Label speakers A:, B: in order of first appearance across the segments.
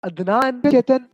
A: अदनान, चेतन,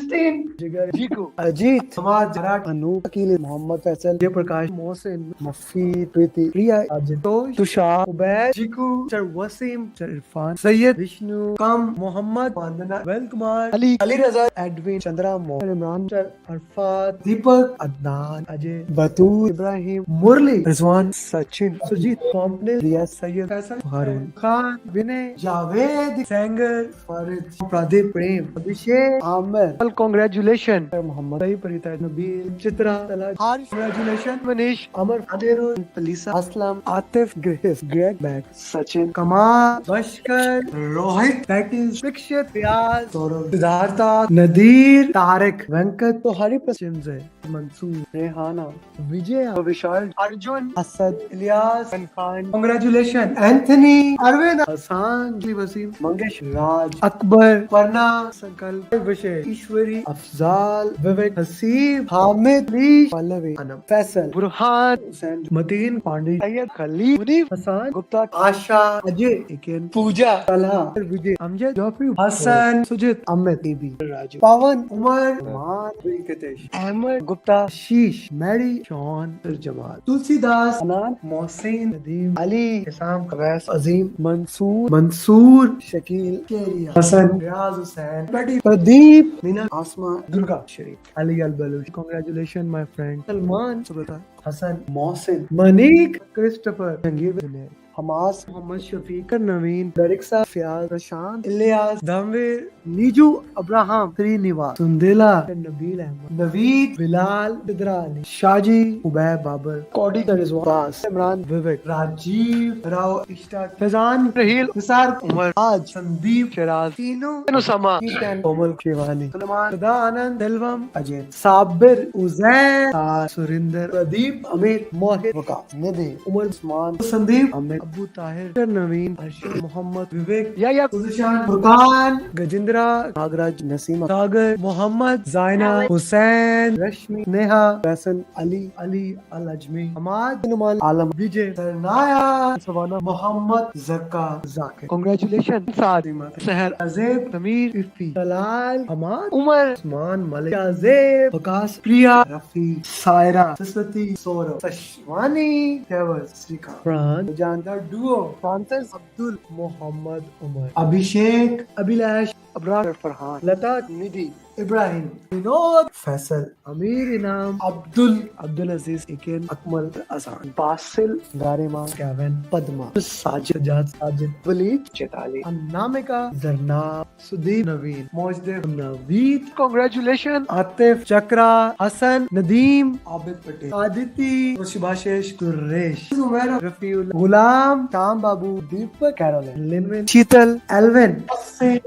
A: जिगर, जीकू, अजीत, समाज, मराठ, अनूप, अकील, मोहम्मद फैसल, जयप्रकाश, मोहसिन, मफी, प्रीति, प्रिया, आजितोष, Tushar, Ubaid, जीकू, sir Wasim, sir Irfan, Syed, Vishnu, कम, मोहम्मद, वंदना, well Kumar, Ali, Ali रजा, Edwin, Chandra, Mohan, Imran, sir Arfat, दीपक, अदनान, अजय, बतूर, इब्राहिम, मुरली, Rizwan, Sachin, Sujit, complex, रिया, सैयद, फैसल, हारून खान, विनय, जावेद, सेंगर, फारिद, प्रदीप, प्रेम, अभिषेक, Aamir, congratulation, Mohammad, सही, परिता, नबील, चित्रा, तलाश, Haris, congratulation, Manish, Amar, Aniruddh, Alyssa, Aslam, Atif, Grace, Greg, बैक, सचिन, कमाल, बशकर, रोहित, पैटिस, दीक्षित, रियाज, सौरभ, सिद्धार्था, नदीर, तारिक, वेंकट, तो हरी प्रसिम से मंसूर, रेहाना, विजय, विशाल, अर्जुन, असद, इलियास, खान, कॉन्ग्रेचुलेशन, एंथनी, अरविंद, हसान, वसीम, मंगेश, राज, अकबर, परना, संकल्प, विषय, ईश्वरी, अफजाल, विवेक, हसीब, हामिद, लीश, पल्लवी, अनम, फैसल, बुरहान, हुसैन, मतीन, पांडे, सैयद, खलील, मुनीफ, हसान, गुप्ता, आशा, अजय, इकेन, पूजा, तलहा, विजय, अमजद, जॉफरी, हसन, सुजित, अमित, बीबी, राजू, पवन, उमर, मान, वेंकटेश, अहमद, गुप्ता, शीश, मैरी, शॉन, जमाल, तुलसीदास, अनान, मोहसिन, नदीम, अली, इसाम, कवैस, अजीम, मंसूर, शकील, केरिया, Hasan, Riyaz, Hussain, Betty, Pradeep, Meena, Asma, Durga, Sharif, Ali Al Baloch, congratulation my friend, Salman, सुबता, हसन, मोहसिन, मनीक, क्रिस्टोफर, जंगीर, जुनैद, हमास, मोहम्मद शफीक, नवीन, दरिक्सा, फियाज, प्रशांत, इलियास, धमवीर, नीजू, अब्राहम, श्रीनिवास, सुंदेला, नबील अहमद, नवीद, बिलाल, सिद्रा अली, शाजी, उबैद, बाबर, कौडी, रिजवान, इमरान, विवेक, राजीव, राव, इश्ताक, फैजान, रहील, निसार, उमर, आज, संदीप, शराज, तीनों, नुसमा, कोमल, शिवानी, सलमान, सदा, आनंद, दिलवम, अजय, साबिर, उजैर, सुरिंदर, प्रदीप, अमीर, मोहित, वकास, निधि, उमर, उस्मान, संदीप, अमित, अबू ताहिर, नवीन, अर्शद, मोहम्मद, विवेक, या गुलशान, फुरकान, गजेंद्रा, नागराज, नसीमा, सागर, मोहम्मद, जायना, हुसैन, रश्मि, नेहा, फैसल, अली, अली, अल अजमी, हमाद, नुमान, आलम, विजय, सरनाया, सवाना, मोहम्मद, जक्का, जाकिर, कांग्रेचुलेशन, सादिमा, सहर, अजेब, समीर, इफ्ती, तलाल, हमाद, उमर, उस्मान, मलिक, अजेब, वकास, प्रिया, रफी, सायरा, सरस्वती, सौरभ, सशवानी, तेवस, श्रीका, प्राण, जानदार डुओ, फ्रांसिस, अब्दुल, मोहम्मद, उमर, अभिषेक, अभिलाष, अबरार, फरहान, लता, निधि, इब्राहिम, विनोद, फैसल, अमीर, इनाम, अब्दुल अजीज, इकेन, अकमल, असान, बासिल, गारिमा, केविन, पद्मा, साजिद, साजिद, वलीद, चेताली, अनामिका, जरनाब, सुदीप, नवीन, मोजदेव, नवीद, कांग्रेचुलेशन, आतिफ, चक्रा, हसन, नदीम, आबिद पटेल, आदिति, सुभाषेश, कुरेश, उमैरा, रफीउल, गुलाम, शाम बाबू, दीपक, कैरोलिन, लिनविन, शीतल, एल्विन,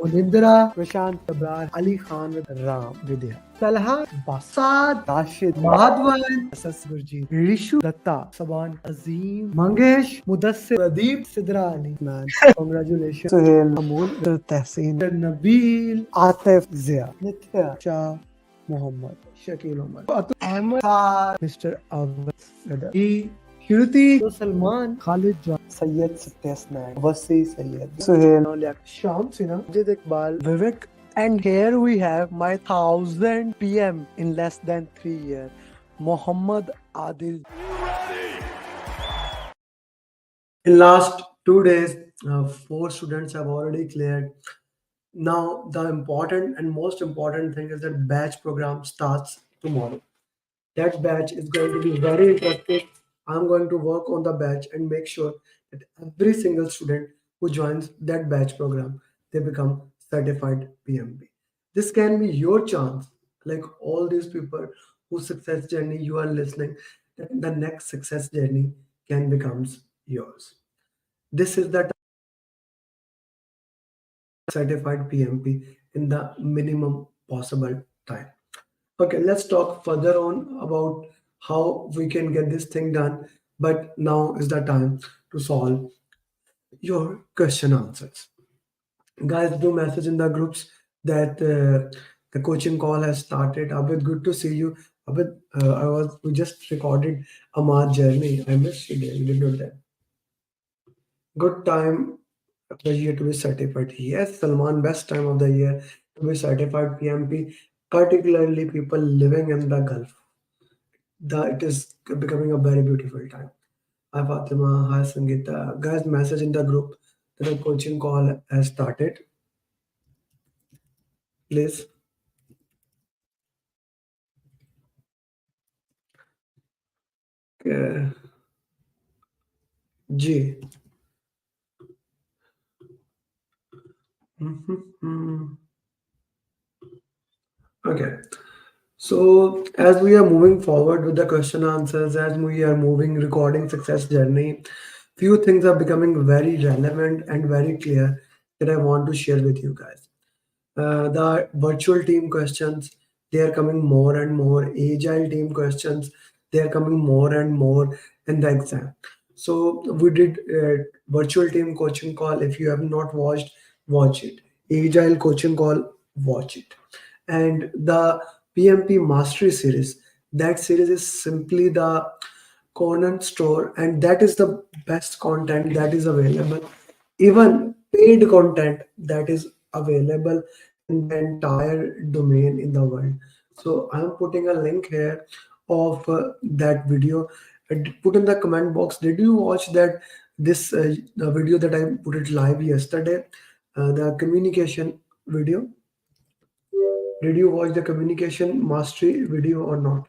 A: उनिंद्रा, प्रशांत, अब्रार, अली खान, राम, विद्या, तलहा, बासाद, राशिद, माधवन, गुरजीत, ऋषु, दत्ता, सबान, अजीम, मंगेश, मुदस्सिर, प्रदीप, सिद्रा अली, मैन, कांग्रेचुलेशन, सुहेल, अमूल, तहसीन, नबील, आतिफ, जिया, नित्या, शाह, मोहम्मद, शकील, उमर, अहमद, मिस्टर अवध, श्रुति, सलमान, खालिद, सैयद, सत्यस्नान, वसी, सैयद, सुहेल, शाम, सिन्हा, जिद इकबाल, विवेक. And here we have my 1000 PM in less than 3 years, Muhammad Adil. In last 2 days, 4 students have already cleared. Now, the important and most important thing is that batch program starts tomorrow. That batch is going to be very interesting. I'm going to work on the batch and make sure that every single student who joins that batch program, they become certified PMP. This can be your chance, like all these people whose success journey you are listening, that the next success journey can becomes yours. This is the certified PMP in the minimum possible time. Okay, let's talk further on about how we can get this thing done. But now is the time to solve your question answers. Guys, do message in the groups that the coaching call has started. Abid, good to see you. Abid, we just recorded Ahmad journey. I missed you there. You did not that. Good time of the year to be certified. Yes, Salman, best time of the year to be certified PMP, particularly people living in the Gulf. It is becoming a very beautiful time. Hi Fatima, hi Sangeeta. Guys, message in the group that a coaching call has started. Please. Uh, G. Mhm. Okay. So as we are moving forward with the question answers, as we are moving recording success journey, few things are becoming very relevant and very clear that I want to share with you guys. The virtual team questions, they are coming more and more. Agile team questions, they are coming more and more in the exam. So we did virtual team coaching call. If you have not watched, watch it. Agile coaching call, watch it. And the PMP mastery series, that series is simply the corner store, and that is the best content that is available, even paid content that is available in the entire domain in the world. So I'm putting a link here of that video. Put in the comment box, did you watch that, this the video that I put it live yesterday, the communication video? Did you watch the communication mastery video or not?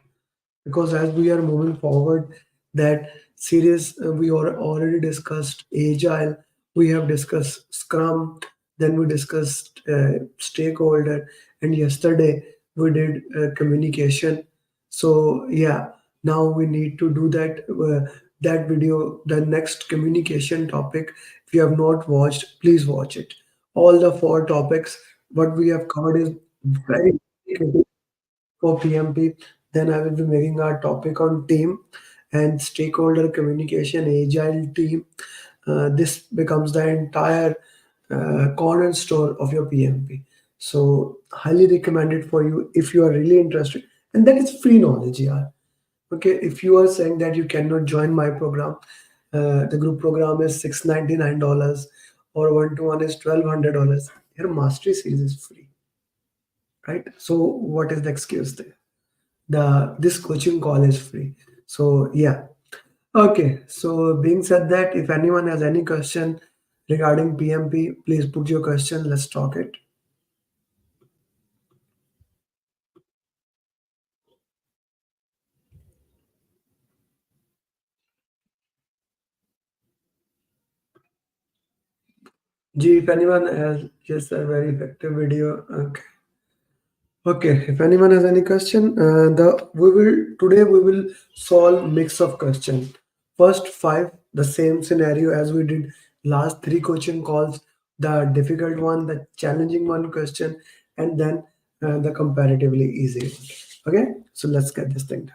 A: Because as we are moving forward, that series, we already discussed agile, we have discussed scrum, then we discussed stakeholder, and yesterday we did communication. So yeah, now we need to do that video, the next communication topic. If you have not watched, please watch it. All the four topics what we have covered is very for PMP. Then I will be making our topic on team and stakeholder communication, agile team. This becomes the entire cornerstone of your PMP. So highly recommended for you if you are really interested. And that is free knowledge, yeah. Okay, if you are saying that you cannot join my program, the group program is $699 or one-to-one is $1,200. Your mastery series is free, right? So what is the excuse there? This coaching call is free. So yeah. Okay, so being said that, if anyone has any question regarding PMP, please put your question, let's talk it. G, if anyone has just a very effective video. Okay. Okay, if anyone has any question, the we will today we will solve mix of question. First five, the same scenario as we did last three coaching calls, the difficult one, the challenging one question, and then the comparatively easy one. Okay, so let's get this thing done.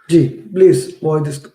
A: G, please watch this.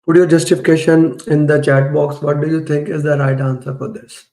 A: Put your justification in the chat box. What do you think is the right answer for this?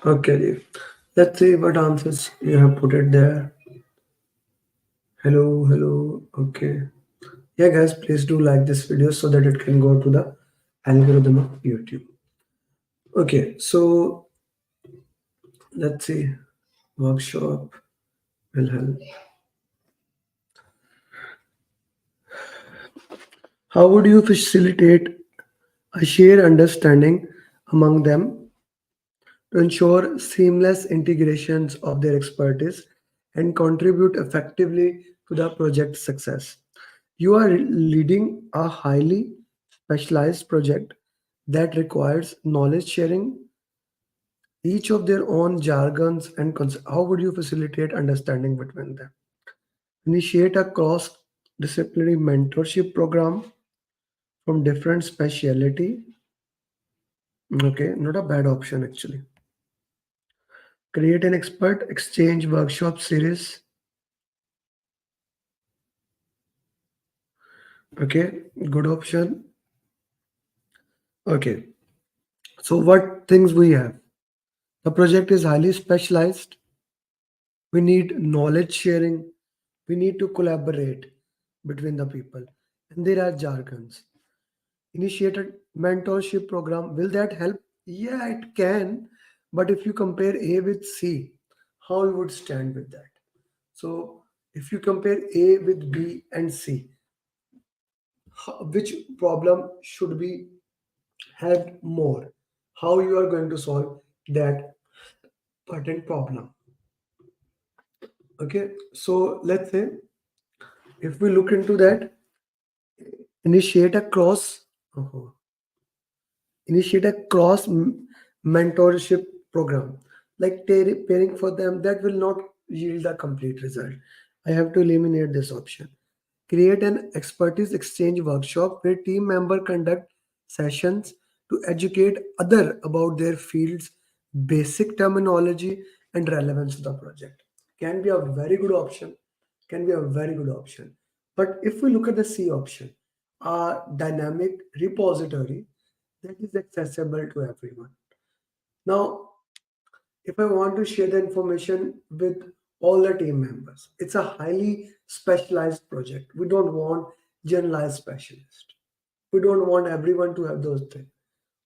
A: Okay, G. Let's see what answers you have put it there. Hello, hello. Okay. Yeah, guys, please do like this video so that it can go to the algorithm of YouTube. Okay, so let's see. Workshop will help. How would you facilitate a shared understanding among them to ensure seamless integrations of their expertise and contribute effectively to the project success? You are leading a highly specialized project that requires knowledge sharing, each of their own jargons and concepts. How would you facilitate understanding between them? Initiate a cross disciplinary mentorship program from different specialty. Okay, not a bad option actually. Create an expert exchange workshop series. Okay, good option. Okay, so what things we have? The project is highly specialized. We need knowledge sharing. We need to collaborate between the people. And there are jargons. Initiated mentorship program. Will that help? Yeah, it can. But if you compare A with C, how you would stand with that? So if you compare A with B and C, which problem should be helped more? How you are going to solve that patent problem? Okay, so let's say if we look into that, initiate a cross. uh initiate a cross mentorship program like pairing for them that will not yield a complete result. I have to eliminate this option. Create an expertise exchange workshop where team member conduct sessions to educate other about their fields basic terminology and relevance to the project. Can be a very good option, can be a very good option. But if we look at the C option, a dynamic repository that is accessible to everyone. Now, if I want to share the information with all the team members, it's a highly specialized project. We don't want generalized specialists. We don't want everyone to have those things.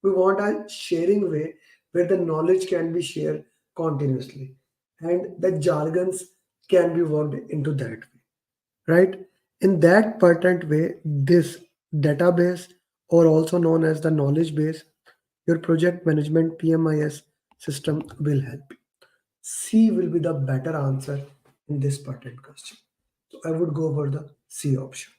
A: We want a sharing way where the knowledge can be shared continuously and the jargons can be worked into that way, right? In that patent way, this database, or also known as the knowledge base, your project management PMIS system will help. C will be the better answer in this patent question. So I would go for the C option.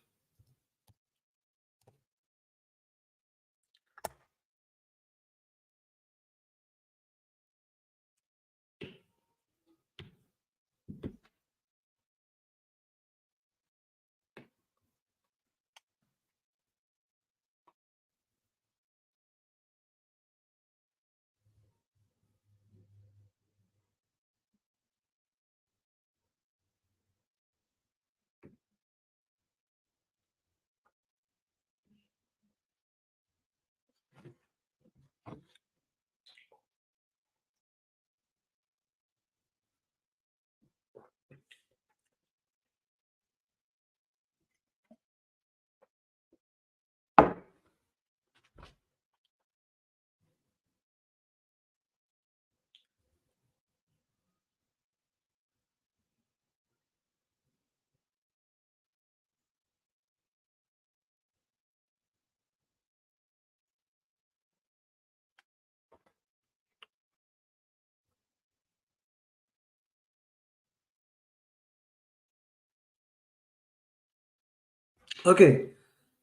A: Okay,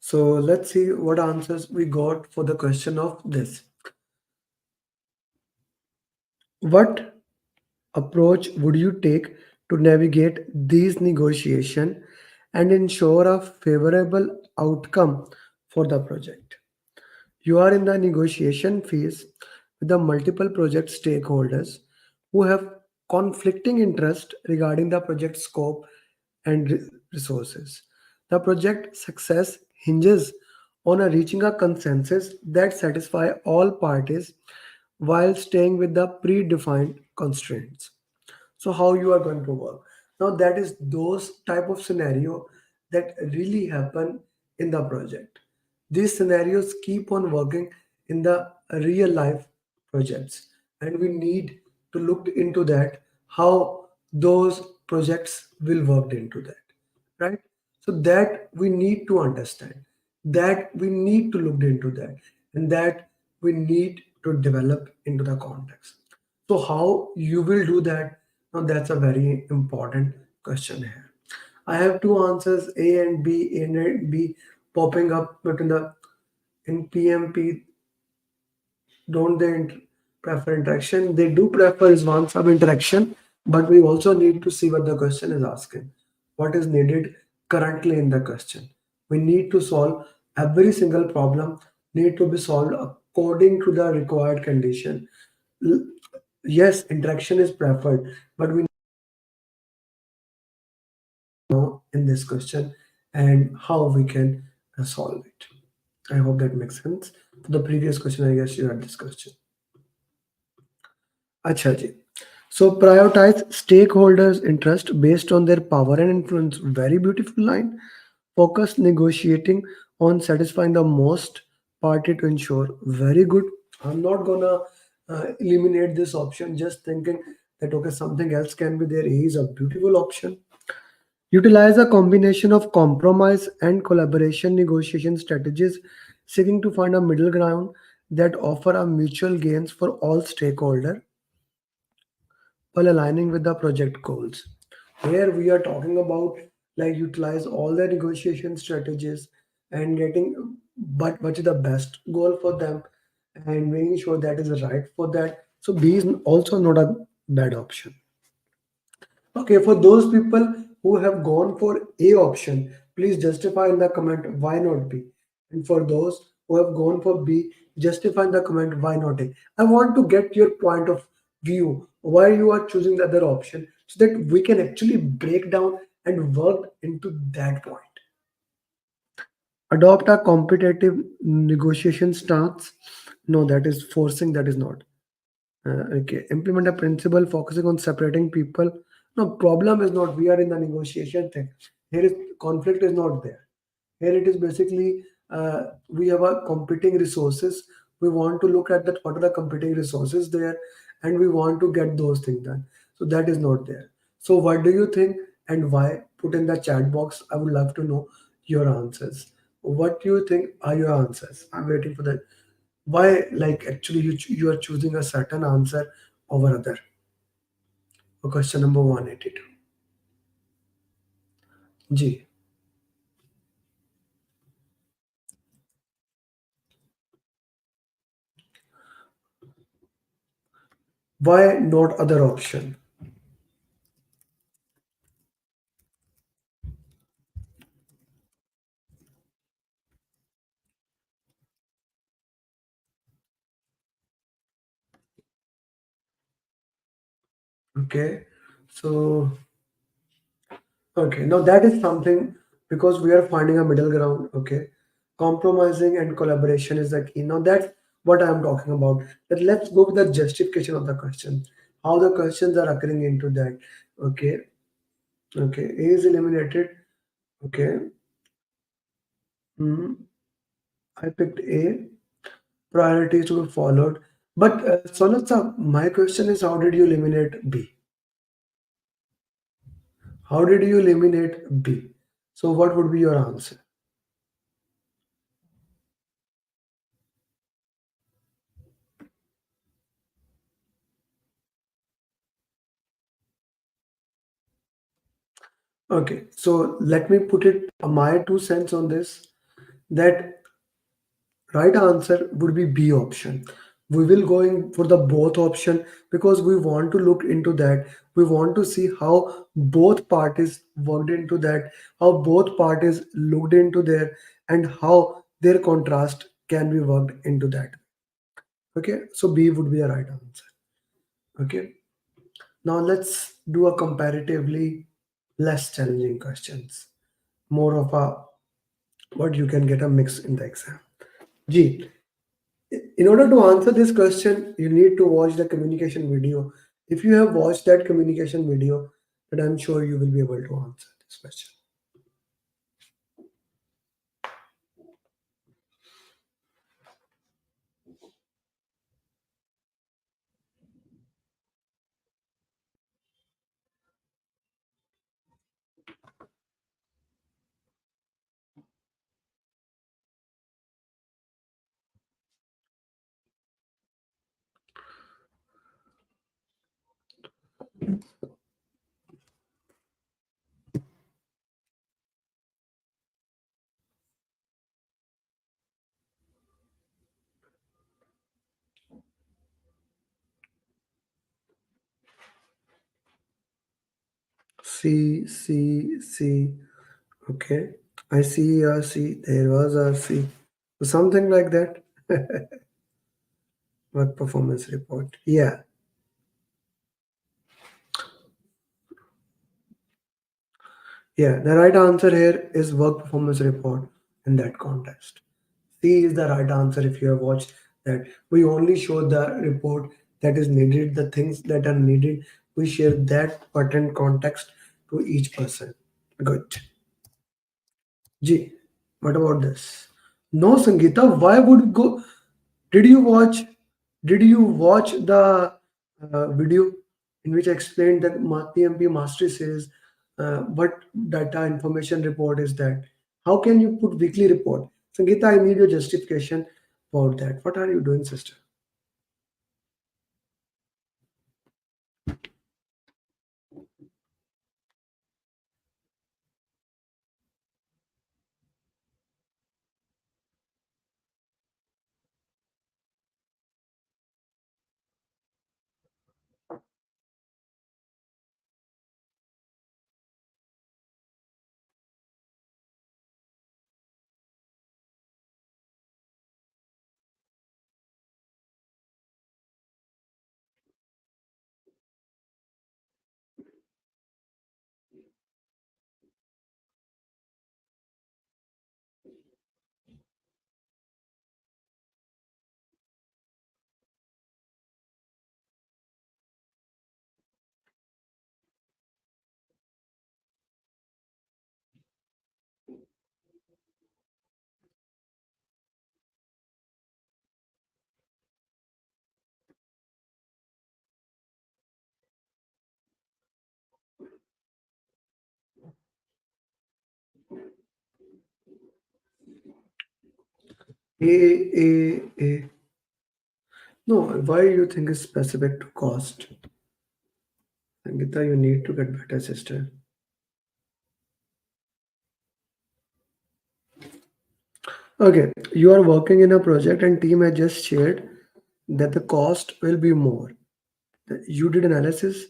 A: so let's see what answers we got for the question of this. What approach would you take to navigate these negotiations and ensure a favorable outcome for the project? You are in the negotiation phase with the multiple project stakeholders who have conflicting interest regarding the project scope and resources. The project success hinges on a reaching a consensus that satisfy all parties while staying with the predefined constraints. So how you are going to work? Now that is those type of scenario that really happen in the project. These scenarios keep on working in the real life projects, and we need to look into that how those projects will work into that, right? So that we need to understand, that we need to look into that, and that we need to develop into the context. So how you will do that? Now that's a very important question here. I have two answers, A and B popping up, but in PMP, don't they prefer interaction? They do prefer is one sub interaction, but we also need to see what the question is asking. What is needed currently in the question? We need to solve every single problem need to be solved according to the required condition. L- Yes, interaction is preferred, but we know in this question and how we can solve it. I hope that makes sense. For the previous question, I guess you had this question. Acha ji. So prioritize stakeholders' interest based on their power and influence. Very beautiful line. Focus negotiating on satisfying the most party to ensure. Very good. I'm not gonna eliminate this option. Just thinking that okay, something else can be there. A is a beautiful option. Utilize a combination of compromise and collaboration negotiation strategies, seeking to find a middle ground that offer a mutual gains for all stakeholders while aligning with the project goals. Here we are talking about like utilize all the negotiation strategies and getting but what is the best goal for them and making sure that is right for that. So B is also not a bad option. Okay, for those people who have gone for A option, please justify in the comment why not B. And for those who have gone for B, justify in the comment why not A. I want to get your point of view why you are choosing the other option so that we can actually break down and work into that point. Adopt a competitive negotiation stance. No, that is forcing, that is not. Okay, implement a principle focusing on separating people. No, problem is not we are in the negotiation thing. Here is conflict is not there. Here it is basically we have a competing resources. We want to look at that what are the competing resources there, and we want to get those things done. So that is not there. So what do you think and why? Put in the chat box. I would love to know your answers. What do you think are your answers? I'm waiting for that. Why, like, actually, you are choosing a certain answer over other? For question number 182. G. Why not other option? Okay. So, okay. Now that is something because we are finding a middle ground. Okay. Compromising and collaboration is the key. Now that's what I am talking about. But let's go with the justification of the question. How the questions are occurring into that. Okay. Okay. A is eliminated. Okay. Hmm. I picked A. Priorities to be followed. But Sonat sir, my question is how did you eliminate B? How did you eliminate B? So what would be your answer? Okay, so let me put it my 2 cents on this. That right answer would be B option. We will going for the both option because we want to look into that. We want to see how both parties worked into that, how both parties looked into there, and how their contrast can be worked into that. Okay, so B would be the right answer. Okay, now let's do a comparatively less challenging questions. More of a what you can get a mix in the exam. G. In order to answer this question, you need to watch the communication video. If you have watched that communication video, then I'm sure you will be able to answer this question. C. Okay. I see a C. There was a C. Something like that. Work performance report. Yeah. Yeah. The right answer here is work performance report in that context. C is the right answer if you have watched that. We only show the report that is needed, the things that are needed. We share that pertinent context to each person. Good. G. What about this? No, Sangeeta. Why would you go? Did you watch? Did you watch the video in which I explained that PMP Mastery says what data information report is that? How can you put weekly report? Sangeeta, I need your justification about that. What are you doing, sister? A. No, why you think it's specific to cost? Sangeeta, you need to get better, sister. Okay, you are working in a project and team has just shared that the cost will be more. You did analysis.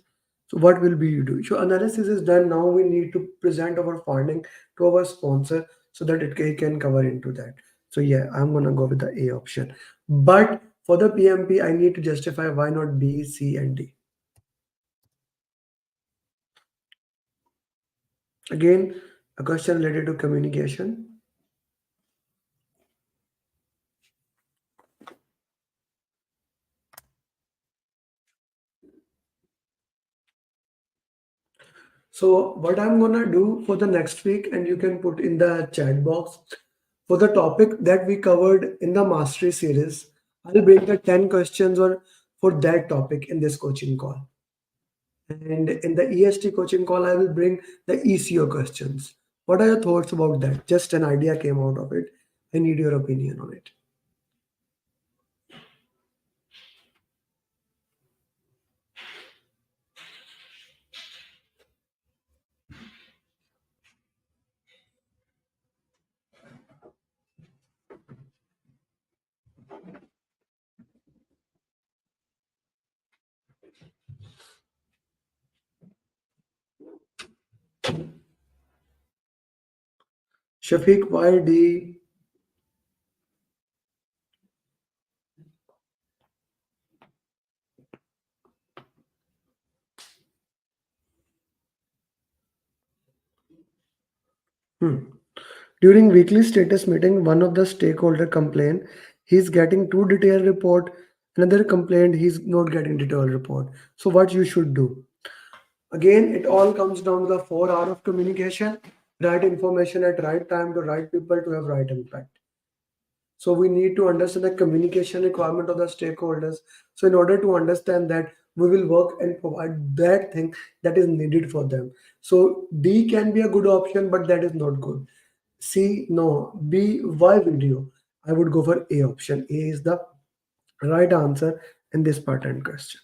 A: So what will be you do? So analysis is done. Now we need to present our finding to our sponsor so that it can cover into that. So yeah, I'm gonna go with the A option. But for the PMP, I need to justify why not B, C, and D. Again, a question related to communication. So what I'm gonna do for the next week, and you can put in the chat box for the topic that we covered in the mastery series. I'll bring the 10 questions or for that topic in this coaching call. And in the EST coaching call, I will bring the ECO questions. What are your thoughts about that? Just an idea came out of it. I need your opinion on it. Shafiq, why D? Hmm. During weekly status meeting, one of the stakeholder complained he's getting too detailed report. Another complained he's not getting detailed report. So what you should do? Again, it all comes down to the 4 hour of communication, right information at right time to right people to have right impact. So we need to understand the communication requirement of the stakeholders. So in order to understand that, we will work and provide that thing that is needed for them. So D can be a good option, but that is not good. C, no. B, why video? I would go for A option. A is the right answer in this pattern question.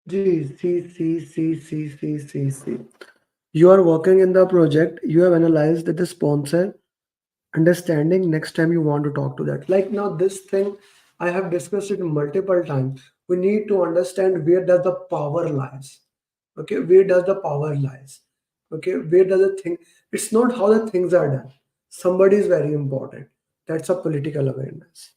A: G, C. You are working in the project, you have analyzed the sponsor, understanding next time you want to talk to that. Like now, this thing, I have discussed it multiple times. We need to understand where does the power lies. Okay, where does the power lies? Okay, where does the thing, it's not how the things are done. Somebody is very important. That's a political awareness.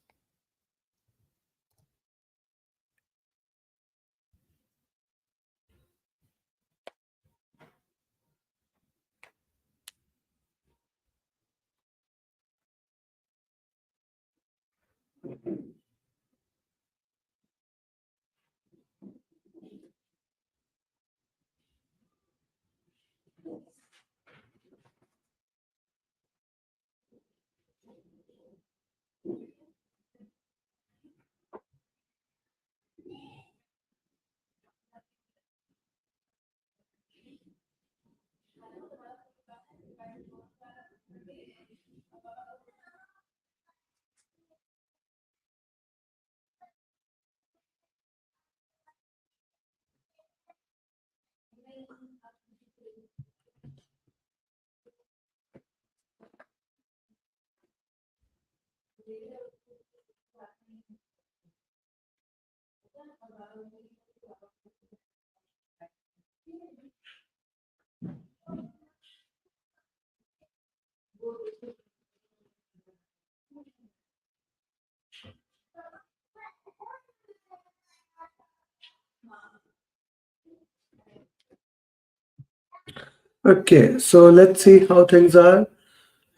A: Okay, so let's see how things are.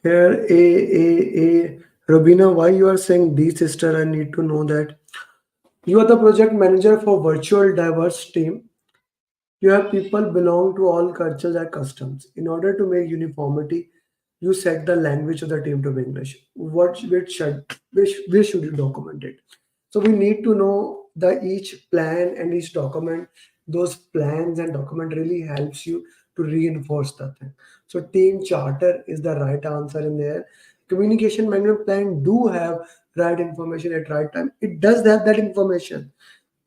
A: Here, A. Robina, why you are saying D, sister? I need to know that. You are the project manager for virtual diverse team. You have people belong to all cultures and customs. In order to make uniformity, you set the language of the team to be English. Which should you document it? So we need to know the each plan and each document. Those plans and document really helps you to reinforce the thing. So team charter is the right answer in there. Communication management plan do have right information at right time. It does have that information.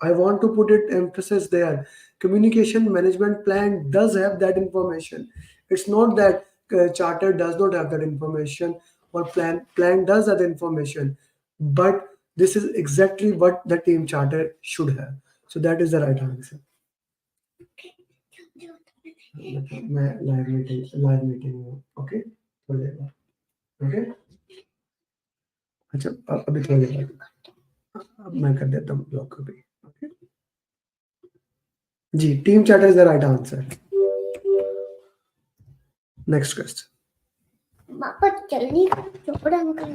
A: I want to put it emphasis there. Communication management plan does have that information. It's not that charter does not have that information or plan does have information, but this is exactly what the team charter should have. So that is the right answer. मैं live meeting में हूँ, okay थोड़ी देर बाद, okay अच्छा अभी थोड़ी देर बाद अब मैं कर देता हूँ ब्लॉक अभी, ओके जी team charter is the right answer. Next question. पापा जल्दी चोपड़ा निकल.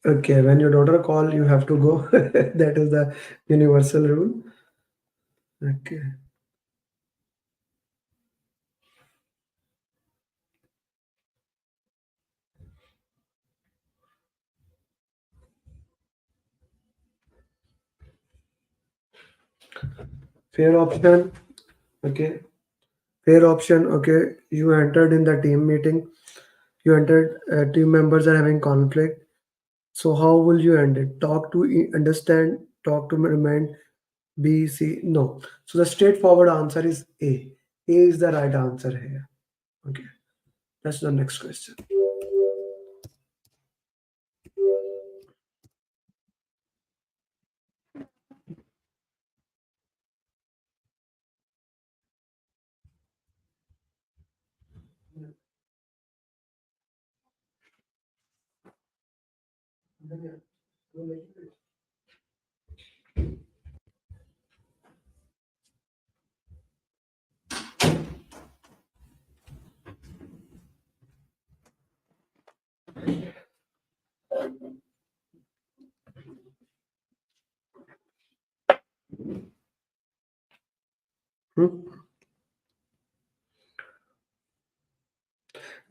A: Okay, when your daughter call, you have to go. That is the universal rule. Okay. Fair option. Okay. Fair option. Okay. You entered in the team meeting. You entered. Team members are having conflict. So how will you end it? Talk to understand. Talk to remind. B, C. No. So the straightforward answer is A. A is the right answer here. Okay. That's the next question.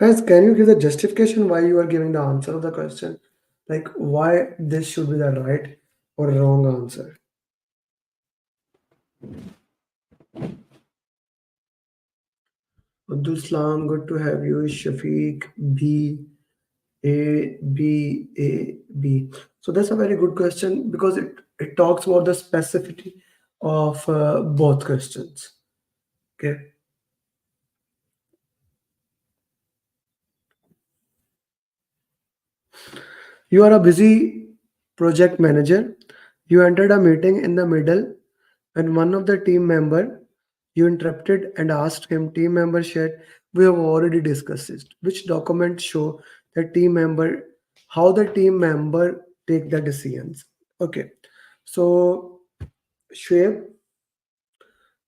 A: Guys, can you give the justification why you are giving the answer of the question? Like why this should be the right or wrong answer? Abdul Salam, good to have you. Shafiq, B, A, B, A, B. So that's a very good question because it talks about the specificity of both questions. Okay. You are a busy project manager. You entered a meeting in the middle when one of the team member you interrupted and asked him. Team member said, "We have already discussed it." Which documents show the team member how the team member take the decisions? Okay, so Shoaib,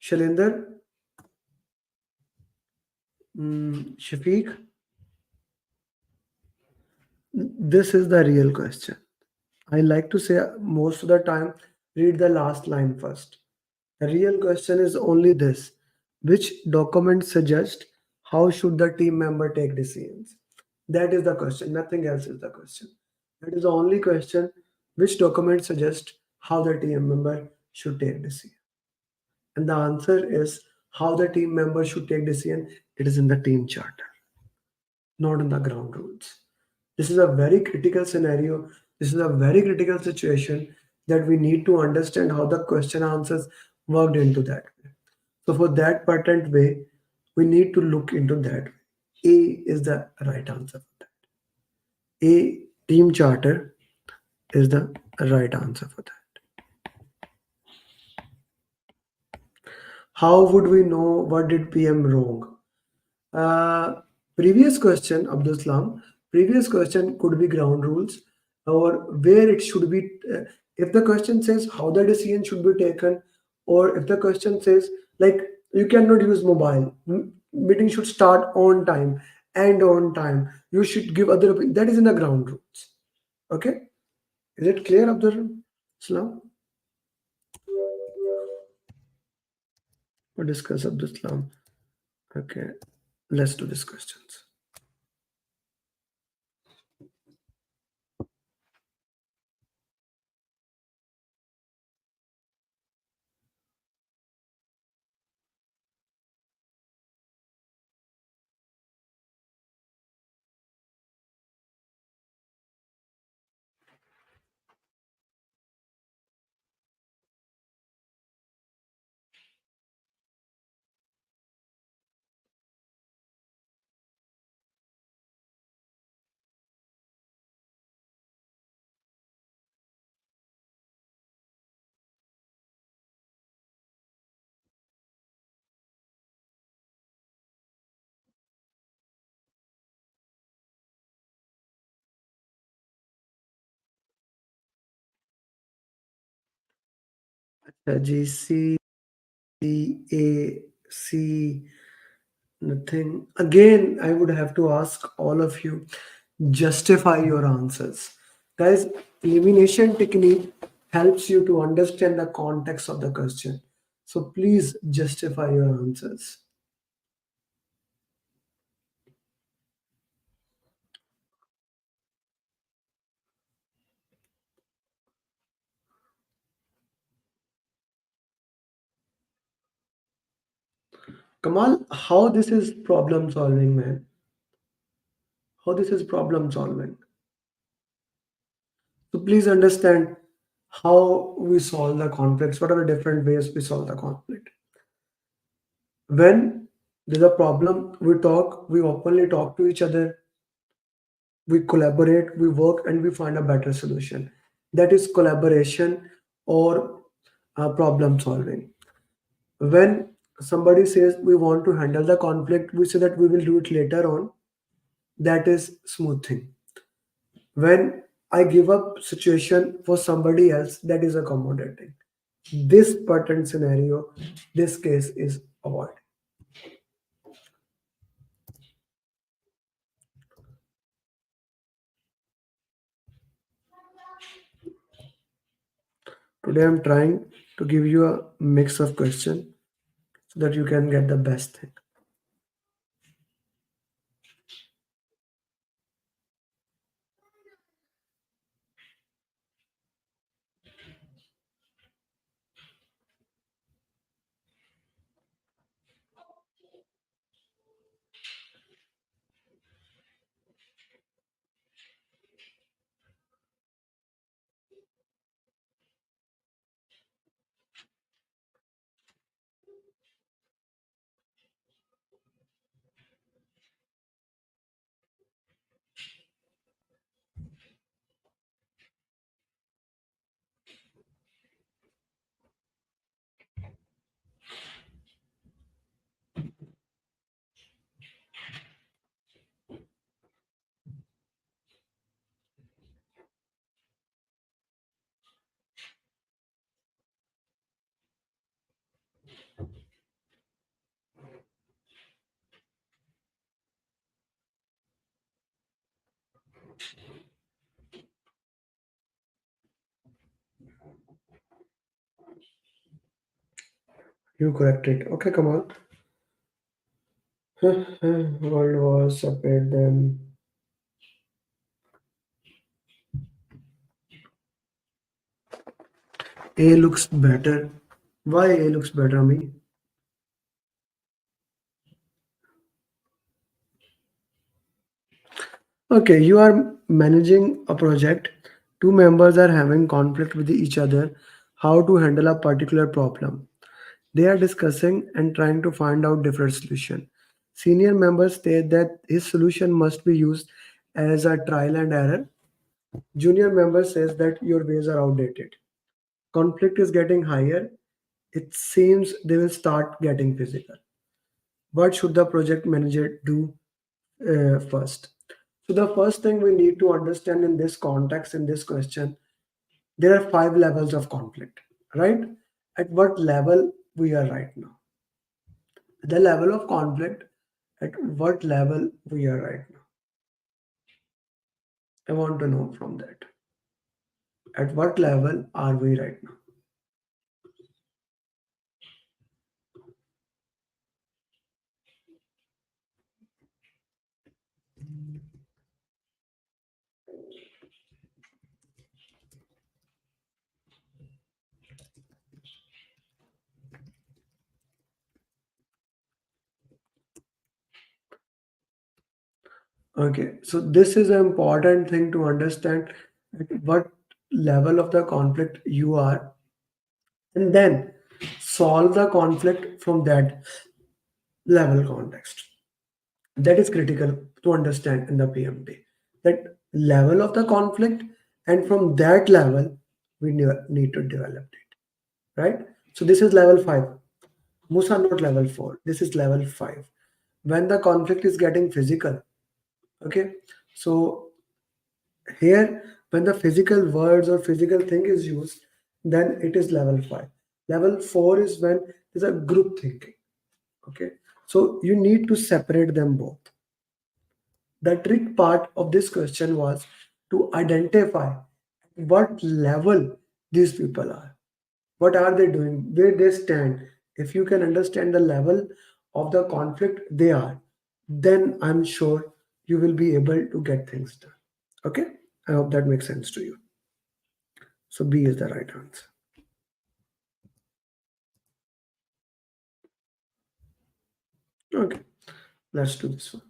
A: Shalinder, Shafiq, this is the real question. I like to say most of the time, read the last line first. The real question is only this: which document suggest how should the team member take decisions? That is the question. Nothing else is the question. That is the only question. Which document suggest how the team member should take decision? And the answer is how the team member should take decision. It is in the team charter, not in the ground rules. This is a very critical scenario. This is a very critical situation that we need to understand how the question answers worked into that. So for that patent way, we need to look into that. A is the right answer for that. A team charter is the right answer for that. How would we know what did PM wrong? Uh, Previous question, Abdul Salam. Previous question could be ground rules or where it should be. If the question says how the decision should be taken, or if the question says like you cannot use mobile, meeting should start on time and on time. You should give other. That is in the ground rules. Okay, is it clear, Abdul Salam? Or discuss Abdul Salam? Okay, let's do these questions. G C A C nothing. Again, I would have to ask all of you justify your answers. Guys, elimination technique helps you to understand the context of the question. So please justify your answers. Kamal, how this is problem solving, man? How this is problem solving? So please understand how we solve the conflicts. What are the different ways we solve the conflict? When there's a problem, we talk, we openly talk to each other, we collaborate, we work, and we find a better solution. That is collaboration or problem solving. When somebody says we want to handle the conflict, we say that we will do it later on. That is smoothing. When I give up situation for somebody else, that is accommodating. This pattern scenario, this case is avoided. Today I'm trying to give you a mix of questions so that you can get the best thing. You corrected. Okay, come on. World Wars separate them. A looks better. Why A looks better, me? Okay, you are managing a project. Two members are having conflict with each other. How to handle a particular problem. They are discussing and trying to find out different solution. Senior members state that his solution must be used as a trial and error. Junior member says that your ways are outdated. Conflict is getting higher. It seems they will start getting physical. What should the project manager do first? So the first thing we need to understand in this context, in this question, there are five levels of conflict, right? At what level we are right now? The level of conflict, at what level we are right now? I want to know from that. At what level are we right now? Okay, so this is an important thing to understand at what level of the conflict you are, and then solve the conflict from that level context. That is critical to understand in the PMP. That level of the conflict, and from that level, we need to develop it, right? So this is level 5. Musa, not level 4. This is level 5. When the conflict is getting physical, okay? So here, when the physical words or physical thing is used, then it is level 5. Level 4 is when there's a group thinking, okay? So you need to separate them both. The trick part of this question was to identify what level these people are. What are they doing? Where they stand. If you can understand the level of the conflict they are, then I'm sure you will be able to get things done. Okay? I hope that makes sense to you. So B is the right answer. Okay, let's do this one.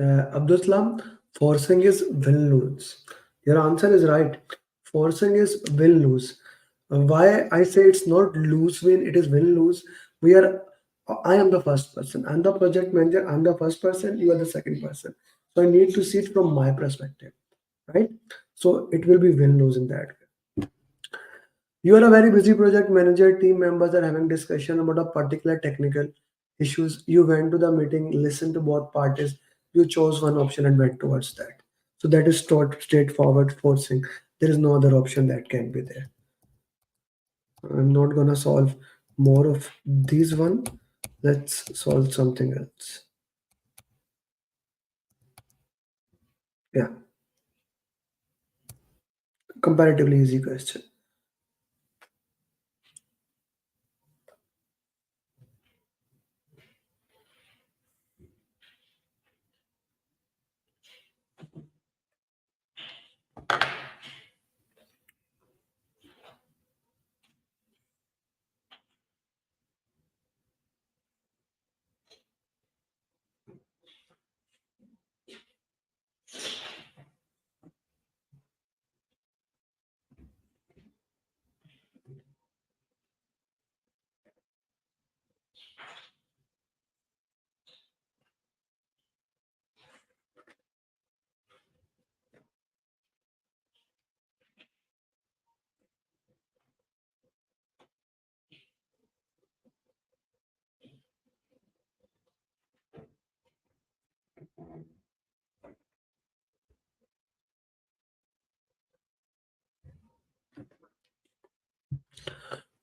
A: Abdul Salam, forcing is will lose. Your answer is right. Forcing is will lose. Why I say it's not lose win, it is win lose. We are. I am the first person. I'm the project manager. I'm the first person. You are the second person. So I need to see it from my perspective, right? So it will be win lose in that. You are a very busy project manager. Team members are having discussion about a particular technical issues. You went to the meeting, listened to both parties. You chose one option and went towards that. So that is straightforward forcing. There is no other option that can be there. I'm not gonna solve more of these one. Let's solve something else. Yeah, comparatively easy question.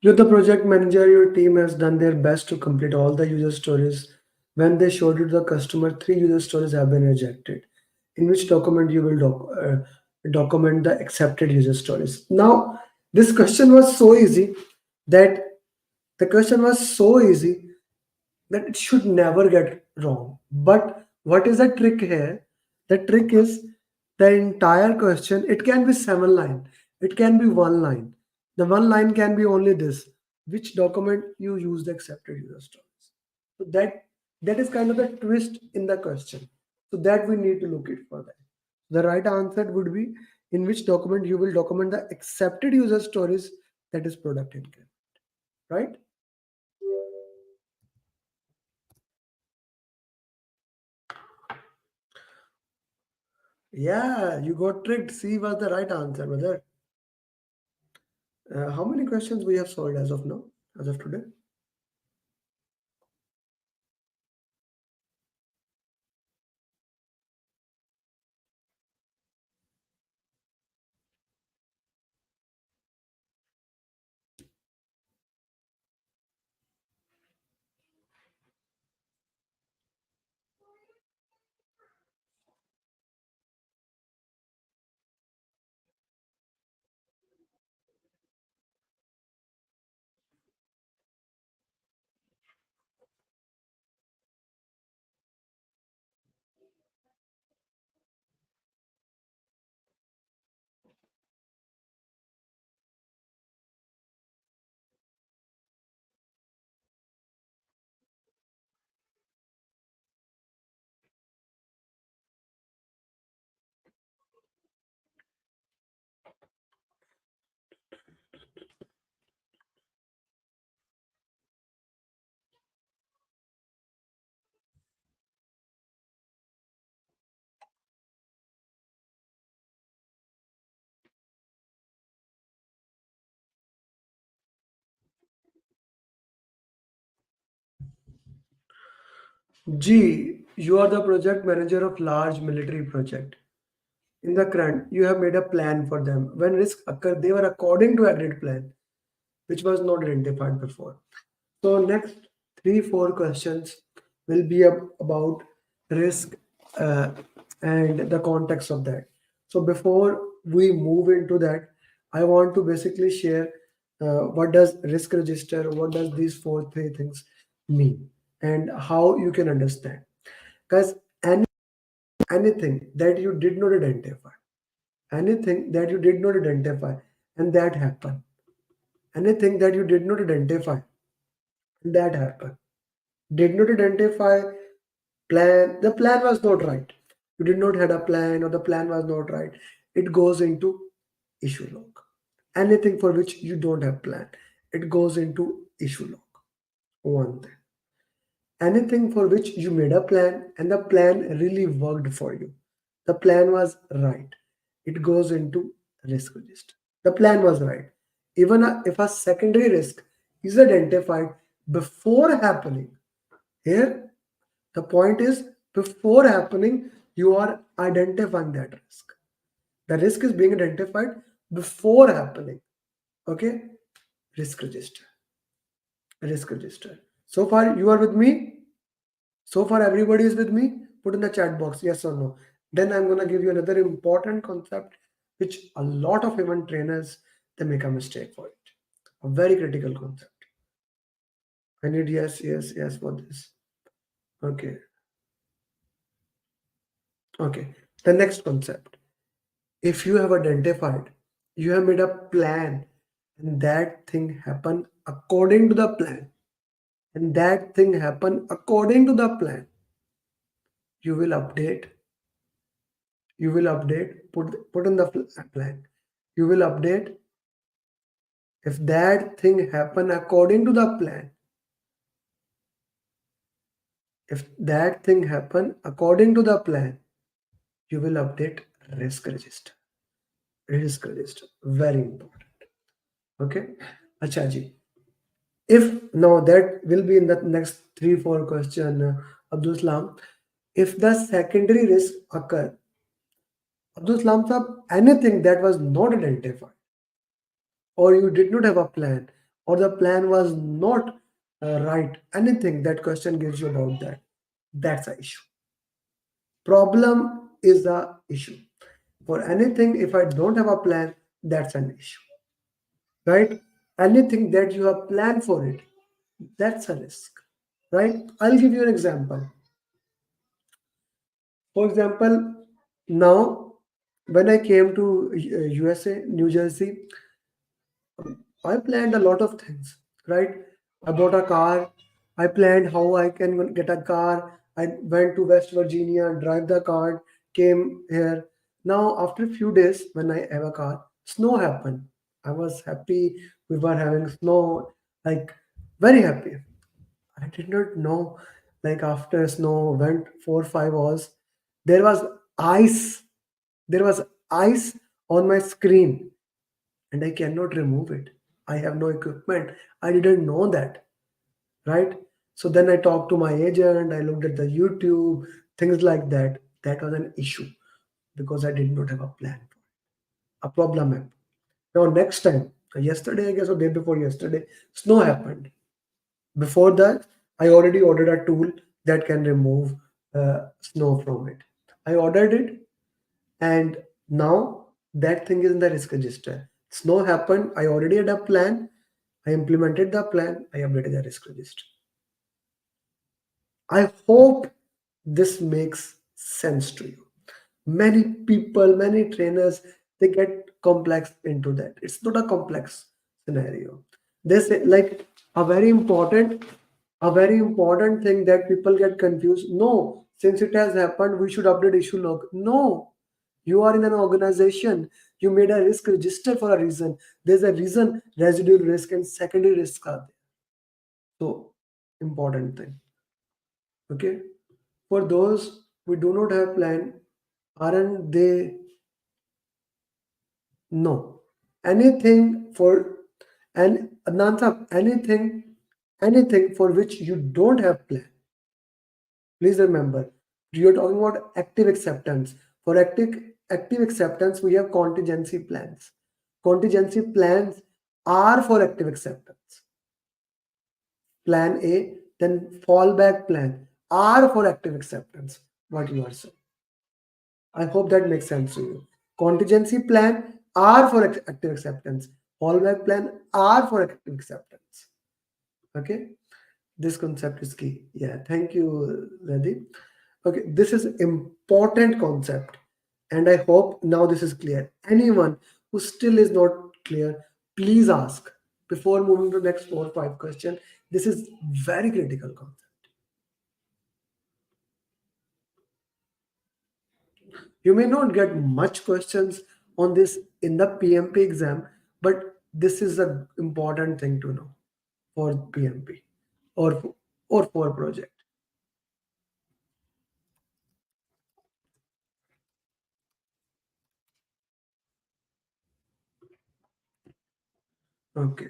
A: You're the project manager, your team has done their best to complete all the user stories. When they showed it to the customer, three user stories have been rejected. In which document you will document the accepted user stories? Now, this question was so easy that the question was so easy that it should never get wrong. But what is the trick here? The trick is the entire question, it can be 7 line, it can be 1 line. The 1 line can be only this: which document you use the accepted user stories. So that is kind of the twist in the question. So that we need to look it for that. The right answer would be in which document you will document the accepted user stories, that is product income, right? Yeah, you got tricked. C was the right answer, brother. How many questions we have solved as of now, as of today? G, you are the project manager of large military project. In the current, you have made a plan for them. When risks occur, they were according to agreed plan, which was not identified before. So next 3 4 questions will be about risk uh, and the context of that. So before we move into that, I want to basically share what does risk register, what does these three things mean, and how you can understand. Because anything that you did not identify, anything that you did not identify, and that happened, anything that you did not identify, and that happened, did not identify plan, the plan was not right, you did not had a plan or the plan was not right, it goes into issue log. Anything for which you don't have plan, it goes into issue log. One thing, anything for which you made a plan and the plan really worked for you, the plan was right, it goes into risk register. The plan was right, even if a secondary risk is identified before happening. Here the point is, before happening, You are identifying that risk. The risk is being identified before happening. Okay? Risk register. Risk register. So far, you are with me? So far, everybody is with me? Put in the chat box, yes or no. Then I'm going to give you another important concept, which a lot of event trainers, they make a mistake for it. A very critical concept. I need yes, yes, yes for this. Okay. Okay. The next concept. If you have identified, you have made a plan, and that thing happen according to the plan, and that thing happen according to the plan, you will update. You will update. Put in the plan. You will update. If that thing happen according to the plan, if that thing happen according to the plan, you will update risk register. Risk register, very important. Okay, acha ji. If now that will be in the next 3-4 question, Abdul Salam. If the secondary risk occur, Abdul Salam sahab, anything that was not identified, or you did not have a plan, or the plan was not right, anything that question gives you about that, that's an issue. Problem is the issue. For anything, if I don't have a plan, that's an issue, right? Anything that you have planned for it, that's a risk, right? I'll give you an example. For example, now when I came to USA, New Jersey, I planned a lot of things, right? I bought a car. I planned how I can get a car. I went to West Virginia, drive the car, came here. Now, after a few days, when I have a car, snow happened. I was happy. We were having snow, like very happy. I did not know, like after snow went 4 5 hours, there was ice. There was ice on my screen, and I cannot remove it. I have no equipment. I didn't know that, right? So then I talked to my agent, I looked at the YouTube, things like that. That was an issue because I did not have a plan, a problem map. Now, next time, yesterday, I guess, or day before yesterday, snow happened. Before that, I already ordered a tool that can remove snow from it. I ordered it, and now that thing is in the risk register. Snow happened. I already had a plan. I implemented the plan. I updated the risk register. I hope this makes sense to you. Many people, many trainers, they get complex into that. It's not a complex scenario. They say like a very important, thing that people get confused. No, since it has happened, we should update issue log. No, you are in an organization. You made a risk register for a reason. There's a reason residual risk and secondary risk are there. So important thing. Okay. For those who do not have plan, aren't they? No. Anything for and Nanta, anything for which you don't have plan. Please remember, you're talking about active acceptance. For active acceptance, we have contingency plans. Contingency plans are for active acceptance. Plan A, then fallback plan are for active acceptance. What you are saying. I hope that makes sense to you. Contingency plan are for active acceptance. Fallback plan are for active acceptance. Okay, this concept is key. Yeah, thank you, Radhi. Okay, this is important concept, and I hope now this is clear. Anyone who still is not clear, please ask before moving to next 4 5 question. This is very critical concept. You may not get much questions on this in the PMP exam, but this is an important thing to know for PMP or for project. Okay.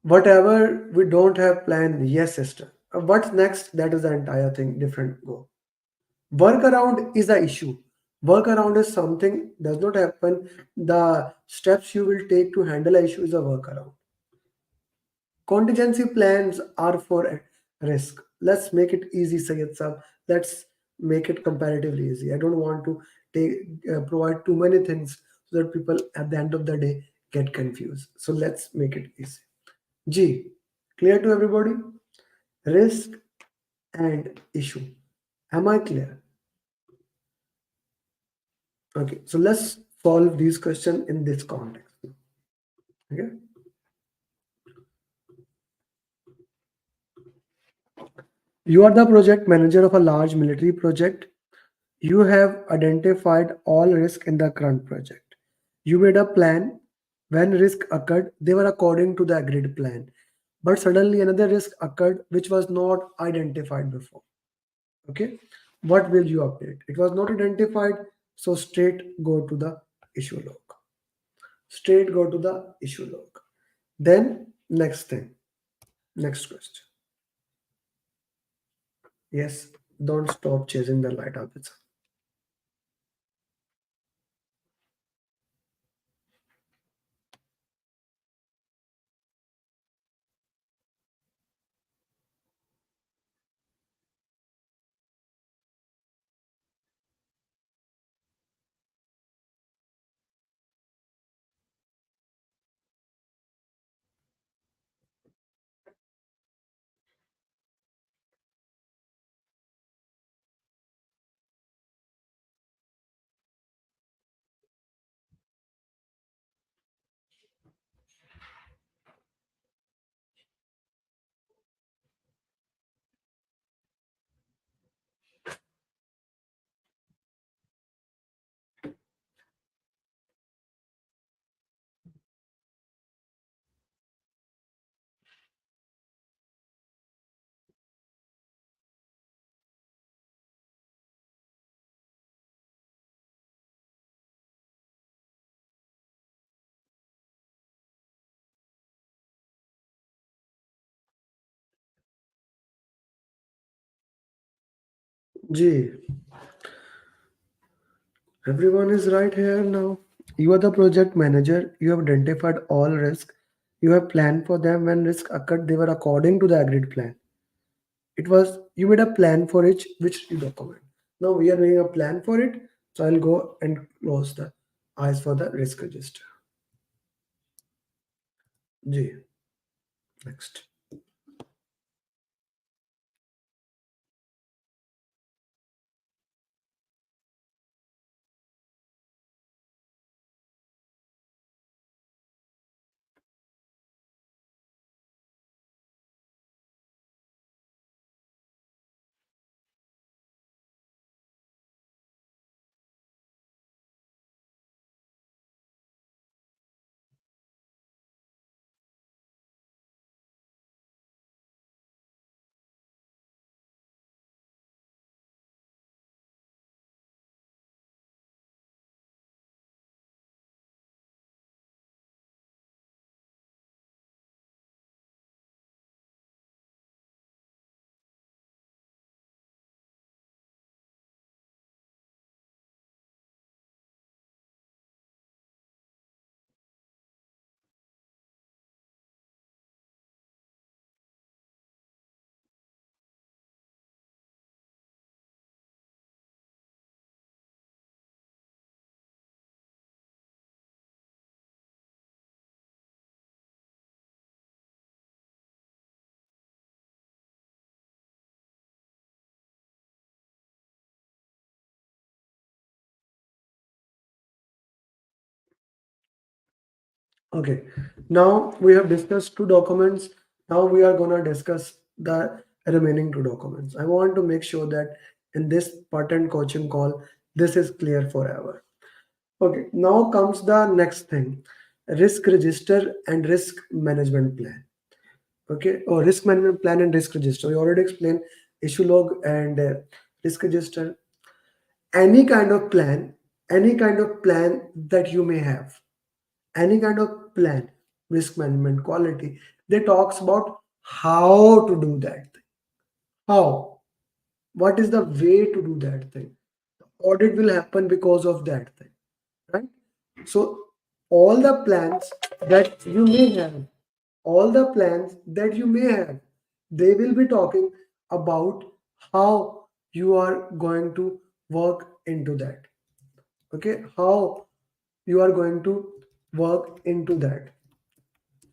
A: Whatever we don't have planned, yes, sister. What's next? That is the entire thing, different go. Workaround is the issue. Workaround is something does not happen. The steps you will take to handle an issue is a workaround. Contingency plans are for risk. Let's make it easy, Sayed Sab. Let's make it comparatively easy. I don't want to provide too many things so that people at the end of the day get confused. So let's make it easy. G, clear to everybody? Risk and issue. Am I clear? Okay, so let's solve these questions in this context. Okay, you are the project manager of a large military project. You have identified all risk in the current project. You made a plan. When risk occurred, they were according to the agreed plan. But suddenly another risk occurred which was not identified before. Okay, what will you update? It was not identified, so straight go to the issue log. Straight go to the issue log. Then next thing, next question. Yes, don't stop chasing the light up. Gee, everyone is right here now. You are the project manager. You have identified all risk. You have planned for them. When risk occurred, they were according to the agreed plan. It was you made a plan for each which you document. Now we are making a plan for it. So I'll go and close the eyes for the risk register. G. Next. Okay. Now we have discussed two documents. Now we are gonna discuss the remaining two documents. I want to make sure that in this pattern coaching call, this is clear forever. Okay, now comes the next thing, risk register and risk management plan. Okay, or risk management plan and risk register. We already explained issue log and risk register. Any kind of plan, any kind of plan that you may have, any kind of plan, risk management, quality, they talks about how to do that. How? what is the way to do that thing. Audit will happen because of that thing, right? So all the plans that you may have, all the plans that you may have, they will be talking about how you are going to work into that. Okay, how you are going to work into that.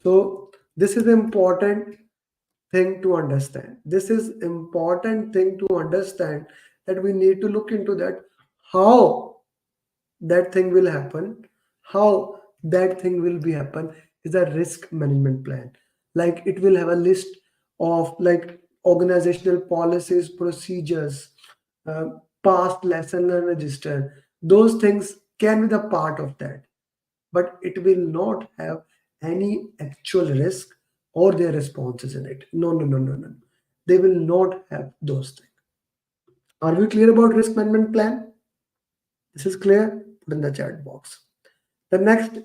A: So this is important thing to understand. This is important thing to understand, that we need to look into that, how that thing will happen, how that thing will be happen is a risk management plan. Like it will have a list of like organizational policies, procedures, uh, past lesson learned register. Those things can be the part of that, but it will not have any actual risk or their responses in it. No, no, no, no, no. They will not have those things. Are we clear about risk management plan? This is clear? Put in the chat box. The next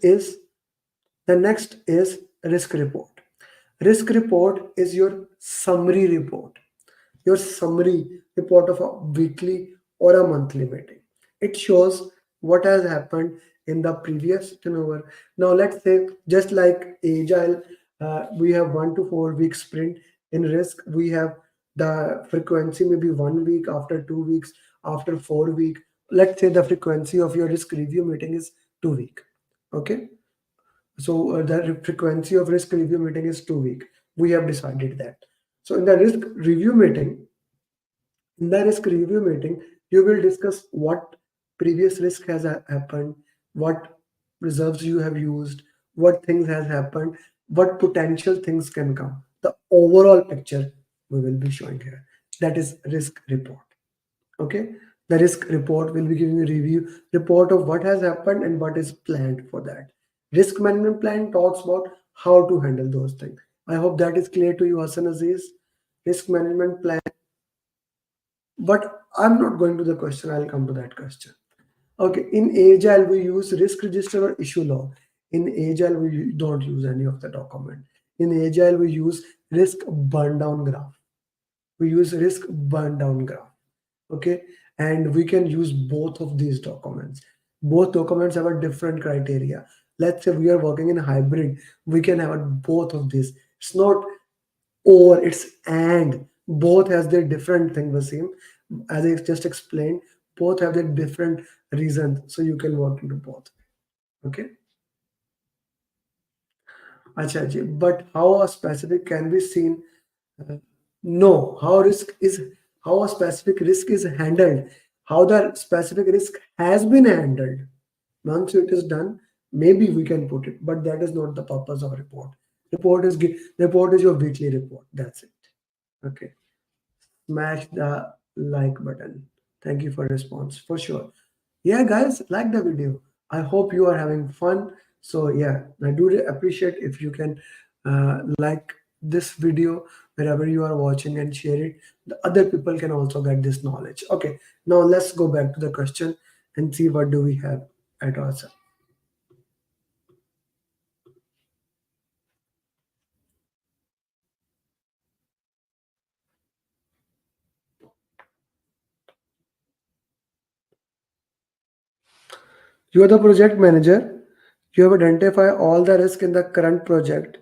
A: is risk report. Risk report is your summary report. Your summary report of a weekly or a monthly meeting. It shows what has happened in the previous turnover. Now let's say just like agile, we have 1 to 4 week sprint. In risk, we have the frequency maybe 1 week, after 2 weeks, after 4 week. Let's say the frequency of your risk review meeting is 2 week. Okay, so the frequency of risk review meeting is 2 week. We have decided that. So in the risk review meeting, you will discuss what previous risk has happened, what reserves you have used, what things has happened, what potential things can come. The overall picture we will be showing here. That is risk report. Okay, the risk report will be giving a review report of what has happened and what is planned for that. Risk management plan talks about how to handle those things. I hope that is clear to you, Hassan Aziz. Risk management plan, but I'm not going to the question. I'll come to that question. Okay, in agile we use risk register or issue log. In agile we don't use any of the document. In agile we use risk burn down graph. We use risk burn down graph. Okay, and we can use both of these documents. Both documents have a different criteria. Let's say we are working in hybrid, we can have both of these. It's not or, it's and. Both has their different thing, Wasim. As I just explained, both have their different reasons, so you can work into both. Okay. Acha ji. But how a specific can be seen? uh, no, how a specific risk is handled, how the specific risk has been handled. Once it is done, maybe we can put it, but that is not the purpose of report. Report is your weekly report. That's it. Okay. Smash the like button. Thank you for response for sure. Yeah, guys, like the video. I hope you are having fun. So yeah, I do appreciate if you can like this video wherever you are watching and share it. The other people can also get this knowledge. Okay, now let's go back to the question and see what do we have at ourselves. You are the project manager. You have identified all the risk in the current project.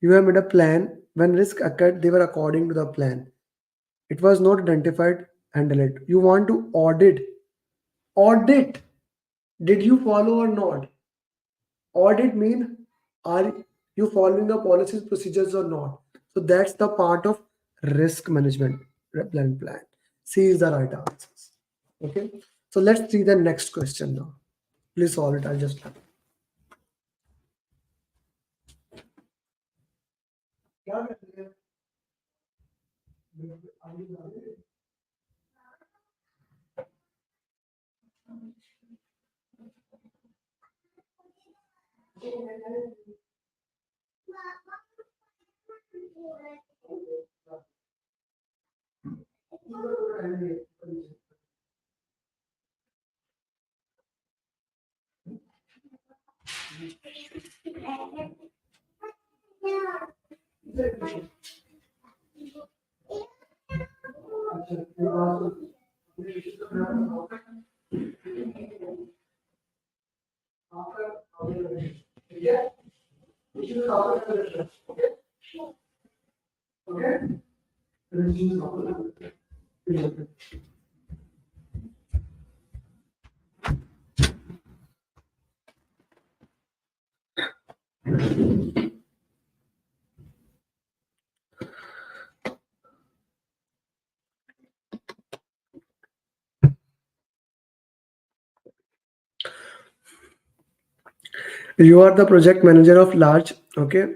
A: You have made a plan. When risk occurred, they were according to the plan. It was not identified, handle it. You want to audit. Audit. Did you follow or not? Audit mean, are you following the policies, procedures or not? So that's the part of risk management plan. C is the right answers. Okay. So let's see the next question now. Please solve it. I'll just You are the project manager of large, okay?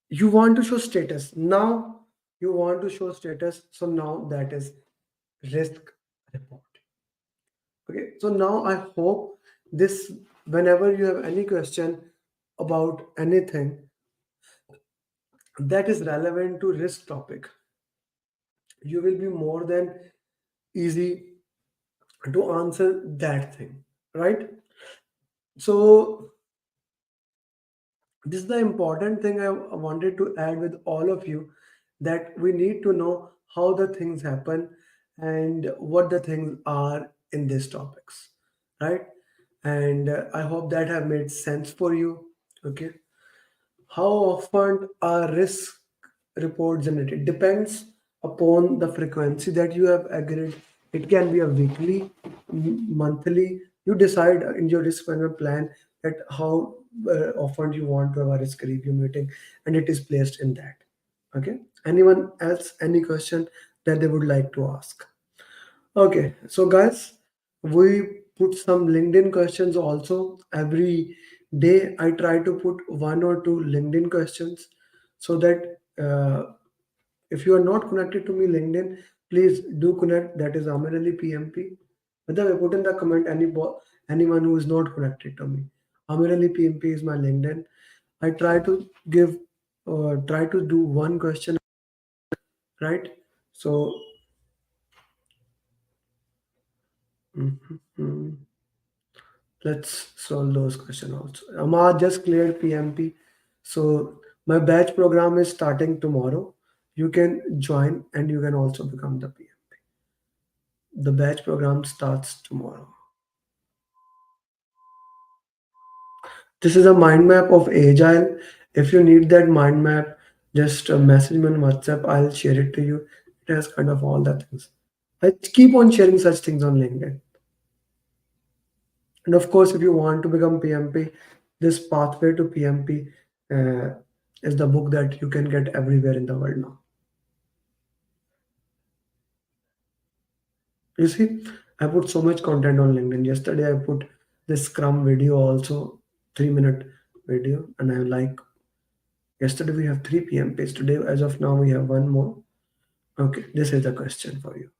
A: You want to show status. Now you want to show status. So now that is risk report. Okay. So now I hope this, whenever you have any question about anything that is relevant to risk topic, you will be more than easy to answer that thing, right? So this is the important thing I wanted to add with all of you, that we need to know how the things happen and what the things are in these topics, right? And I hope that have made sense for you. Okay. How often are risk reports generated? Depends upon the frequency that you have agreed. It can be a weekly, monthly. You decide in your risk management plan that how often you want to have a risk review meeting, and it is placed in that. Okay. Anyone else, any question that they would like to ask? Okay, so guys, we put some LinkedIn questions also. Every day I try to put one or two LinkedIn questions, so that if you are not connected to me LinkedIn, please do connect. That is Amir Ali PMP. By the way, put in the comment anyone who is not connected to me. Amir Ali PMP is my LinkedIn. I try to try to do one question, right? So, mhm. Let's solve those questions also. Amar just cleared PMP. So my batch program is starting tomorrow. You can join and you can also become the PMP. The batch program starts tomorrow. This is a mind map of Agile. If you need that mind map, just message me on WhatsApp. I'll share it to you. It has kind of all the things. I keep on sharing such things on LinkedIn. And of course, if you want to become PMP, this pathway to PMP uh, is the book that you can get everywhere in the world now. You see, I put so much content on LinkedIn. Yesterday, I put this Scrum video also, 3 minute video, and I like. Yesterday we have three PMPs. Today, as of now, we have one more. Okay, this is the question for you.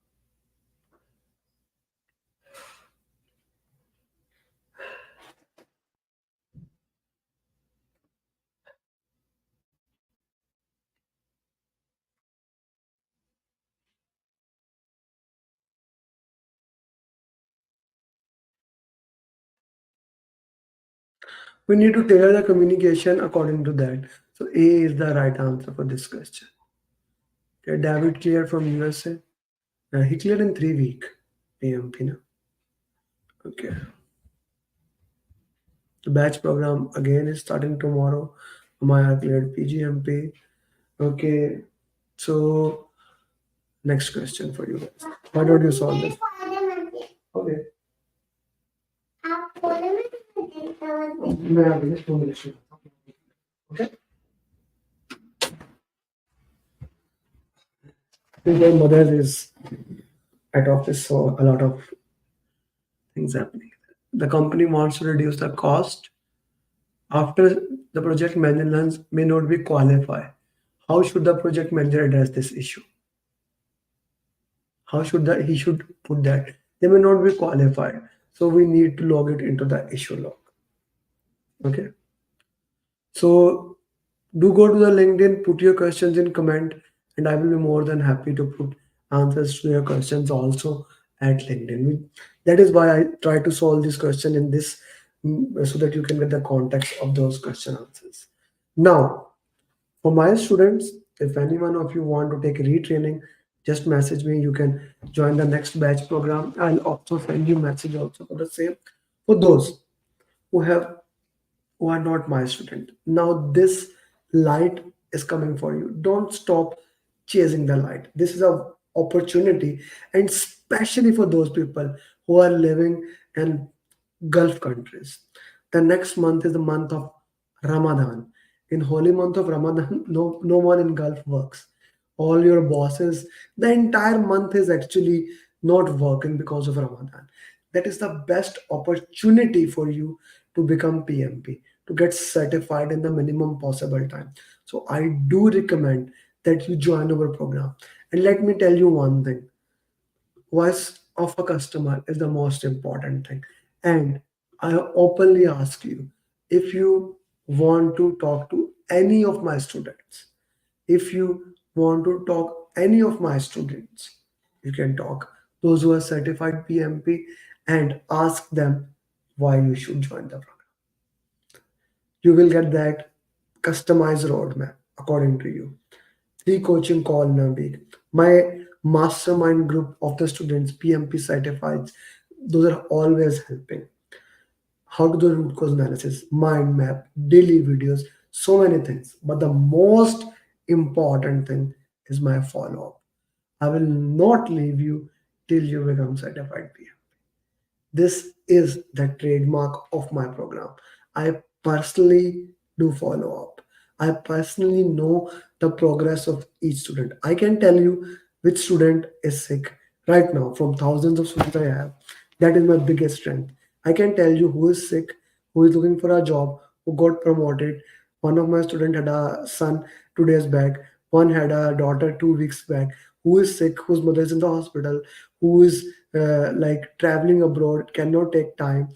A: We need to tailor the communication according to that. So A is the right answer for this question. Okay, David cleared from USA. He cleared in 3 weeks. PMP. No? Okay. The batch program again is starting tomorrow. Maya cleared PGMP. Okay. So next question for you guys. Why don't you solve this? Okay. मैं अभी just 2 minutes. Okay. My mother is at office, so a lot of things happening. The company wants to reduce the cost after the project manager may not be qualified. How should the project manager address this issue? How should he should put that? They may not be qualified. So we need to log it into the issue log. Okay. So do go to the LinkedIn, put your questions in comment, and I will be more than happy to put answers to your questions also at LinkedIn. That is why I try to solve this question in this so that you can get the context of those question answers. Now, for my students, If anyone of you want to take retraining, just message me. You can join the next batch program. I'll also send you message also for the same. For those who have who are not my student, now this light is coming for you. Don't stop chasing the light. This is a opportunity, and especially for those people who are living in Gulf countries. The next month is the month of Ramadan. In holy month of Ramadan, no one in Gulf works. All your bosses, the entire month is actually not working because of Ramadan. That is the best opportunity for you to become PMP, to get certified in the minimum possible time. So I do recommend that you join our program. And let me tell you one thing, voice of a customer is the most important thing. And I openly ask you, if you want to talk to any of my students, if you want to talk any of my students, you can talk those who are certified PMP and ask them why you should join the program. You will get that customized roadmap according to you. 3 coaching call in a week. My mastermind group of the students, PMP certified, those are always helping. How to do root cause analysis, mind map, daily videos, so many things. But the most important thing is my follow up. I will not leave you till you become certified PM. This is the trademark of my program. I personally do follow up. I personally know the progress of each student. I can tell you which student is sick right now from thousands of students I have. That is my biggest strength. I can tell you who is sick, who is looking for a job, who got promoted. One of my student had a son 2 days back. One had a daughter 2 weeks back. Who is sick, whose mother is in the hospital, who is like traveling abroad, cannot take time,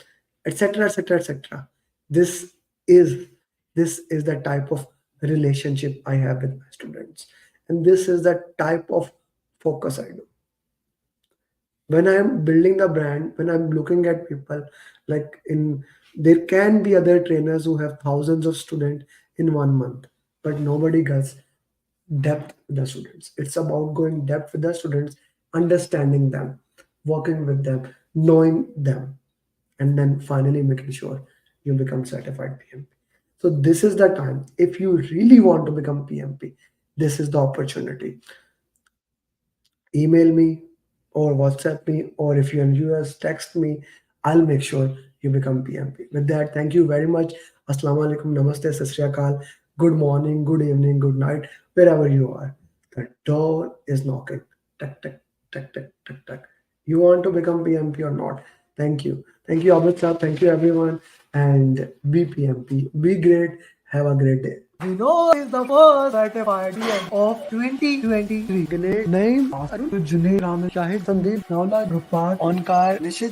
A: etc., etc., etc. This is this is the type of relationship I have with my students, and this is the type of focus I do. When I am building the brand, when I'm looking at people, like in there can be other trainers who have thousands of students in 1 month, but nobody gets depth with the students. It's about going depth with the students, understanding them, working with them, knowing them, and then finally making sure you become certified PMP. So this is the time. If you really want to become PMP, this is the opportunity. Email me or WhatsApp me, or if you're in US, text me. I'll make sure you become PMP. With that, thank you very much. Assalamu alaikum, namaste, sat sri akal. Good morning, good evening, good night, wherever you are. The door is knocking. Tuck, tuck, tuck, tuck, tuck, tuck. You want to become PMP or not? Thank you. Thank you, Abid sir. Thank you, everyone. And be PMP. Be great. Have a great day. Vinod is the first certified PM of 2023. Name Arun Junaid Raman Shahid Sandeep Naula Rupar Onkar Nishit